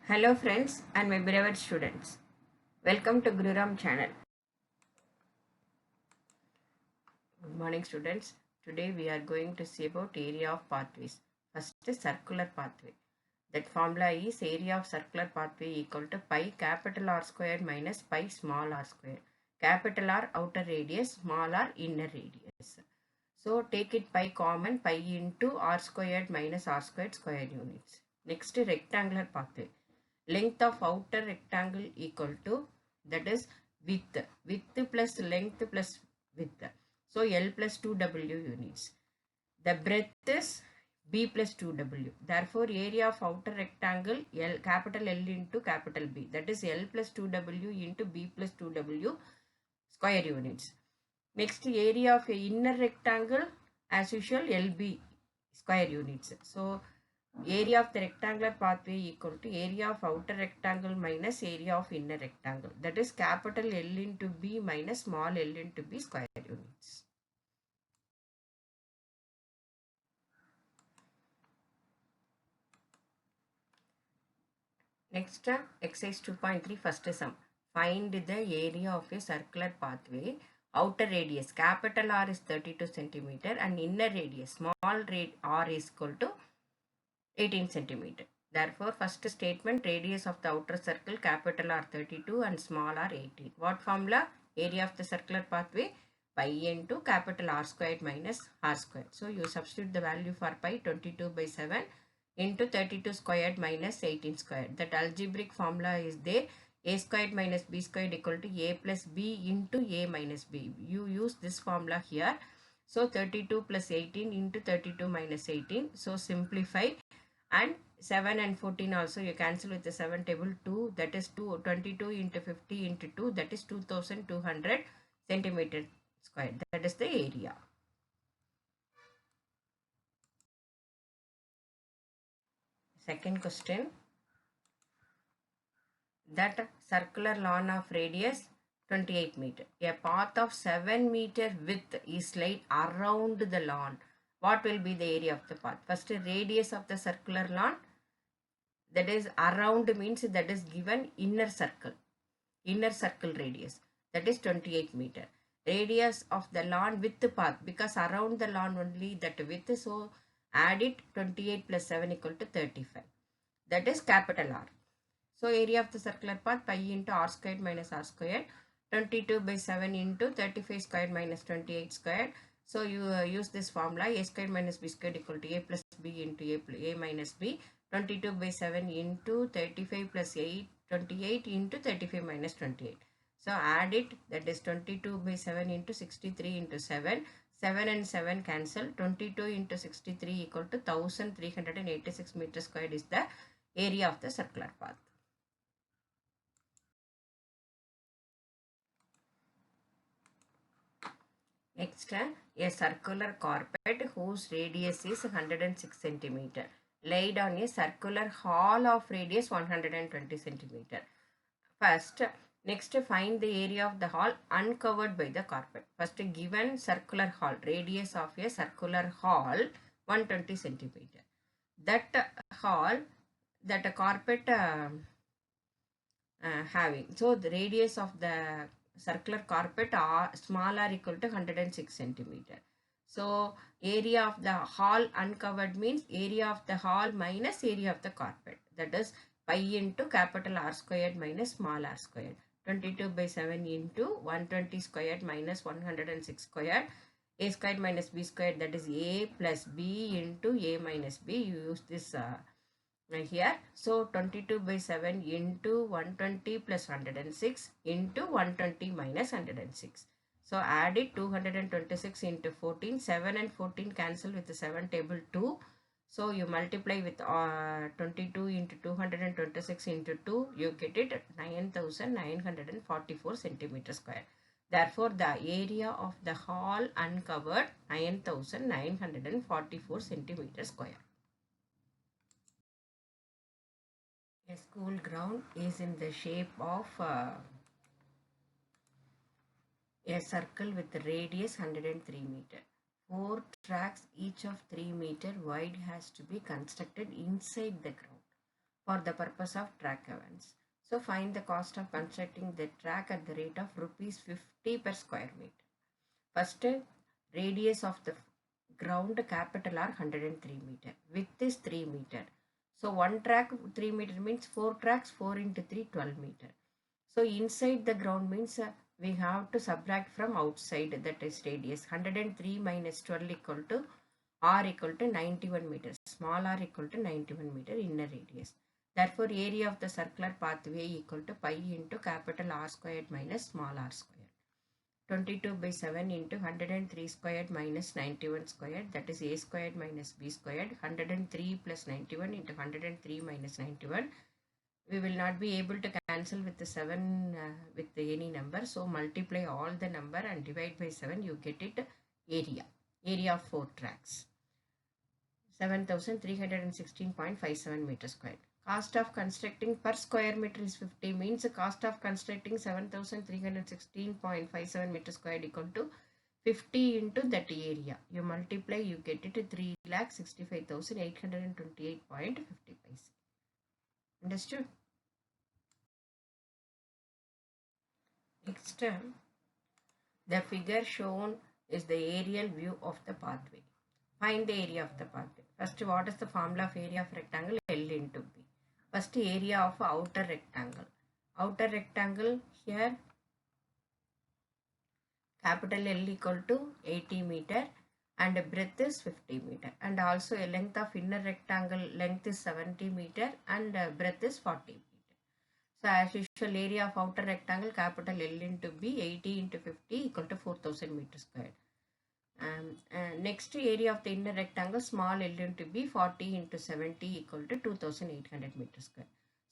Hello friends and my beloved students. Welcome to Gururam channel. Good morning students. Today we are going to see about area of pathways. First is circular pathway. That formula is area of circular pathway equal to pi capital R squared minus pi small r squared. Capital R outer radius, small r inner radius. So take it pi common, pi into r squared minus r squared square units. Next rectangular pathway. Length of outer rectangle equal to, that is width plus length plus width. So L plus 2W units. The breadth is B plus 2W. Therefore, area of outer rectangle L, capital L into capital B. That is L plus 2W into B plus 2W square units. Next, area of inner rectangle as usual LB square units. So area of the rectangular pathway equal to area of outer rectangle minus area of inner rectangle. That is capital L into B minus small l into B square units. Next, exercise 2.3 first sum. Find the area of a circular pathway. Outer radius capital R is 32 centimeter and inner radius small r is equal to 18 centimeter. Therefore, first statement, radius of the outer circle capital R 32 and small r 18. What formula? Area of the circular pathway pi into capital R squared minus r squared. So you substitute the value for pi 22 by 7 into 32 squared minus 18 squared. That algebraic formula is there. A squared minus b squared equal to a plus b into a minus b. You use this formula here. So 32 plus 18 into 32 minus 18. So simplify, and 7 and 14 also you cancel with the 7 table 2, that is 22 into 50 into 2, that is 2200 centimeter square. That is the area. Second question, that circular lawn of radius 28 meter. A path of 7 meter width is laid around the lawn. What will be the area of the path? First, radius of the circular lawn, that is around means that is given inner circle radius, that is 28 meter. Radius of the lawn width path, because around the lawn only that width, so add it, 28 plus 7 equal to 35. That is capital R. So area of the circular path pi into r squared minus r squared, 22 by 7 into 35 squared minus 28 squared. So you use this formula, a squared minus b squared equal to a plus b into a minus b. 22 by 7 into 35 plus 8, 28 into 35 minus 28. So add it, that is 22 by 7 into 63 into 7. 7 and 7 cancel. 22 into 63 equal to 1386 meters squared is the area of the circular path. Next, a circular carpet whose radius is 106 centimeter laid on a circular hall of radius 120 centimeter. First, next find the area of the hall uncovered by the carpet. First, given circular hall, radius of a circular hall 120 centimeter. That hall, that a carpet having. So the radius of the circular carpet are small r equal to 106 centimeter. So area of the hall uncovered means area of the hall minus area of the carpet. That is pi into capital R squared minus small r squared. 22 by 7 into 120 squared minus 106 squared. A squared minus b squared, that is a plus b into a minus b. You use this here. So 22 by 7 into 120 plus 106 into 120 minus 106. So add it, 226 into 14. 7 and 14 cancel with the 7 table 2. So you multiply with 22 into 226 into 2. You get it 9944 centimeter square. Therefore, the area of the hall uncovered 9944 centimeter square. A school ground is in the shape of a circle with a radius 103 meter. 4 tracks each of 3 meter wide has to be constructed inside the ground. for the purpose of track allowance. So find the cost of constructing the track at the rate of rupees 50 per square meter. First, radius of the ground capital are 103 meter. Width is 3 meter. So one track 3 meter means 4 tracks, 4 into 3 12 meter. So inside the ground means we have to subtract from outside, that is radius. 103 minus 12 equal to r equal to 91 meters. Small r equal to 91 meter inner radius. Therefore, area of the circular pathway equal to pi into capital R squared minus small r squared. 22 by 7 into 103 squared minus 91 squared, that is a squared minus b squared. 103 plus 91 into 103 minus 91. We will not be able to cancel with the 7 with any number. So multiply all the number and divide by 7. You get it area of 4 tracks. 7316.57 meters squared. Cost of constructing per square meter is 50, means the cost of constructing 7316.57 meters squared equal to 50 into that area. You multiply, you get it to 3,65,828.50 paise. Understood? Next, the figure shown is the aerial view of the pathway. Find the area of the pathway. First, what is the formula of area of rectangle? L into B. First, area of outer rectangle. Outer rectangle here, capital L equal to 80 meter and breadth is 50 meter. And also a length of inner rectangle, length is 70 meter and breadth is 40 meter. So as usual, area of outer rectangle, capital L into B, 80 into 50 equal to 4000 meter squared. Next, area of the inner rectangle, small L into B, 40 into 70 equal to 2800 meter square.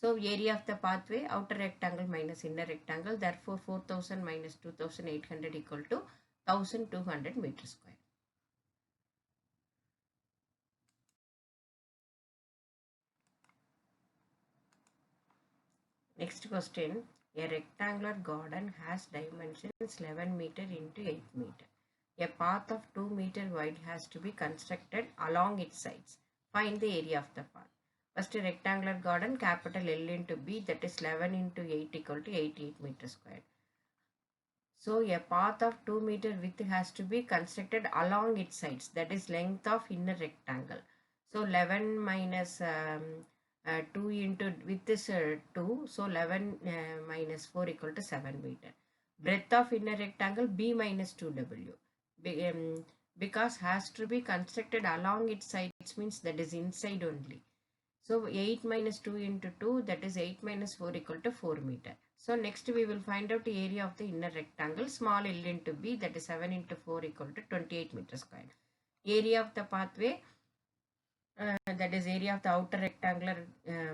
So area of the pathway, outer rectangle minus inner rectangle, therefore 4000 minus 2800 equal to 1200 meter square. Next question, a rectangular garden has dimensions 11 meter into 8 meter. A path of 2 meter wide has to be constructed along its sides. Find the area of the path. First, a rectangular garden, capital L into B, that is 11 into 8 equal to 88 meter squared. So a path of 2 meter width has to be constructed along its sides, that is length of inner rectangle. So 11 minus 2 into width is 2, so 11 minus 4 equal to 7 meter. Breadth of inner rectangle B minus 2W. Because has to be constructed along its sides means that is inside only. So 8 minus 2 into 2, that is 8 minus 4 equal to 4 meter. So next we will find out the area of the inner rectangle, small L into B, that is 7 into 4 equal to 28 meter square. Area of the pathway, that is area of the outer rectangular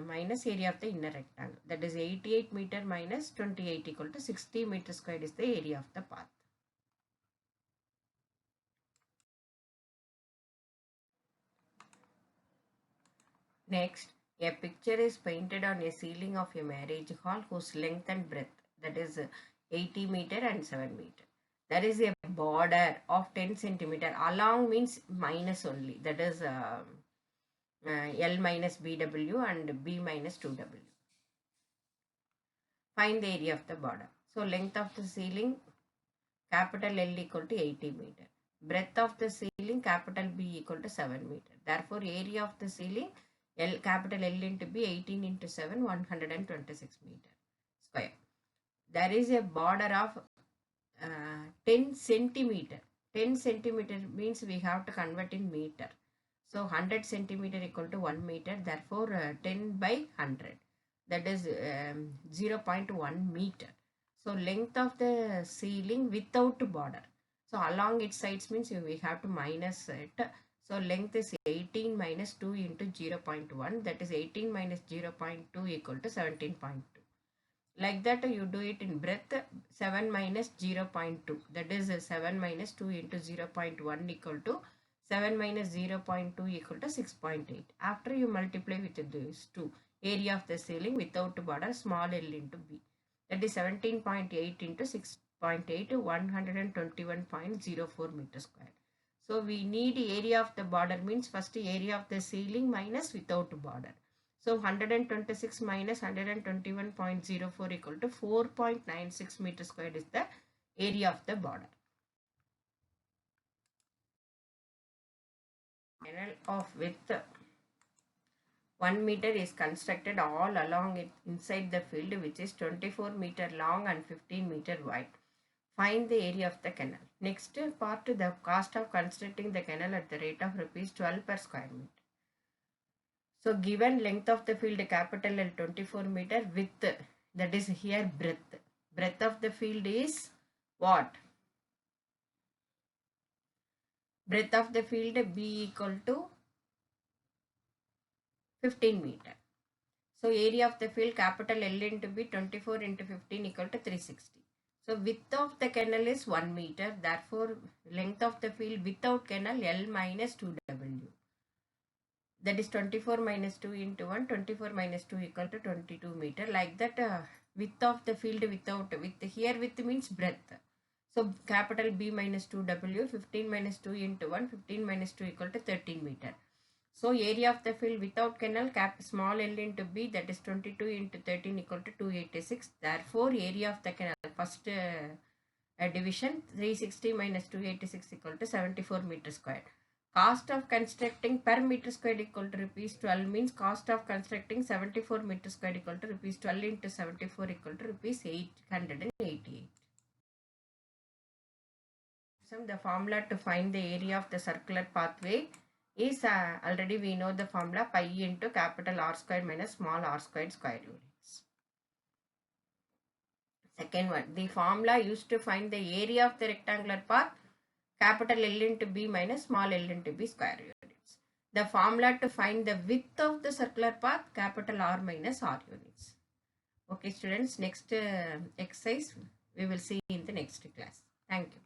minus area of the inner rectangle, that is 88 meter minus 28 equal to 60 meter square is the area of the path. Next, a picture is painted on a ceiling of a marriage hall whose length and breadth, that is 80 meter and 7 meter. There is a border of 10 centimeter. Along means minus only, that is L minus BW and B minus 2W. Find the area of the border. So length of the ceiling, capital L equal to 80 meter. Breadth of the ceiling, capital B equal to 7 meter. Therefore, area of the ceiling, capital L into B, 18 into 7, 126 meter square. There is a border of 10 centimeter. 10 centimeter means we have to convert in meter. So 100 centimeter equal to 1 meter. Therefore, 10 by 100. That is 0.1 meter. So length of the ceiling without border. So along its sides means we have to minus it. So length is 18 minus 2 into 0.1. That is 18 minus 0.2 equal to 17.2. Like that you do it in breadth, 7 minus 0.2. That is 7 minus 2 into 0.1 equal to 7 minus 0.2 equal to 6.8. After you multiply with these two, area of the ceiling without border, small L into B. That is 17.8 into 6.8, 121.04 meter square. So we need area of the border means first area of the ceiling minus without border. So 126 minus 121.04 equal to 4.96 meter squared is the area of the border. Canal of width 1 meter is constructed all along it inside the field, which is 24 meter long and 15 meter wide. Find the area of the canal. Next part, the cost of constructing the canal at the rate of rupees 12 per square meter. So given length of the field capital L 24 meter, width, that is here breadth. Breadth of the field is what? Breadth of the field B equal to 15 meter. So area of the field capital L into B 24 into 15 equal to 360. So width of the canal is 1 meter. Therefore length of the field without canal L minus 2W. That is 24 minus 2 into 1. 24 minus 2 equal to 22 meter. Like that width of the field without width. Here width means breadth. So capital B minus 2W. 15 minus 2 into 1. 15 minus 2 equal to 13 meter. So area of the field without canal small L into B, that is 22 into 13 equal to 286. Therefore area of the canal first division 360 minus 286 equal to 74 meter square. Cost of constructing per meter square equal to rupees 12 means cost of constructing 74 meter square equal to rupees 12 into 74 equal to rupees 888. So the formula to find the area of the circular pathway is already we know the formula pi into capital R square minus small r squared square units. Second one, the formula used to find the area of the rectangular path capital L into B minus small l into B square units. The formula to find the width of the circular path capital R minus R units. Okay students, next exercise we will see in the next class. Thank you.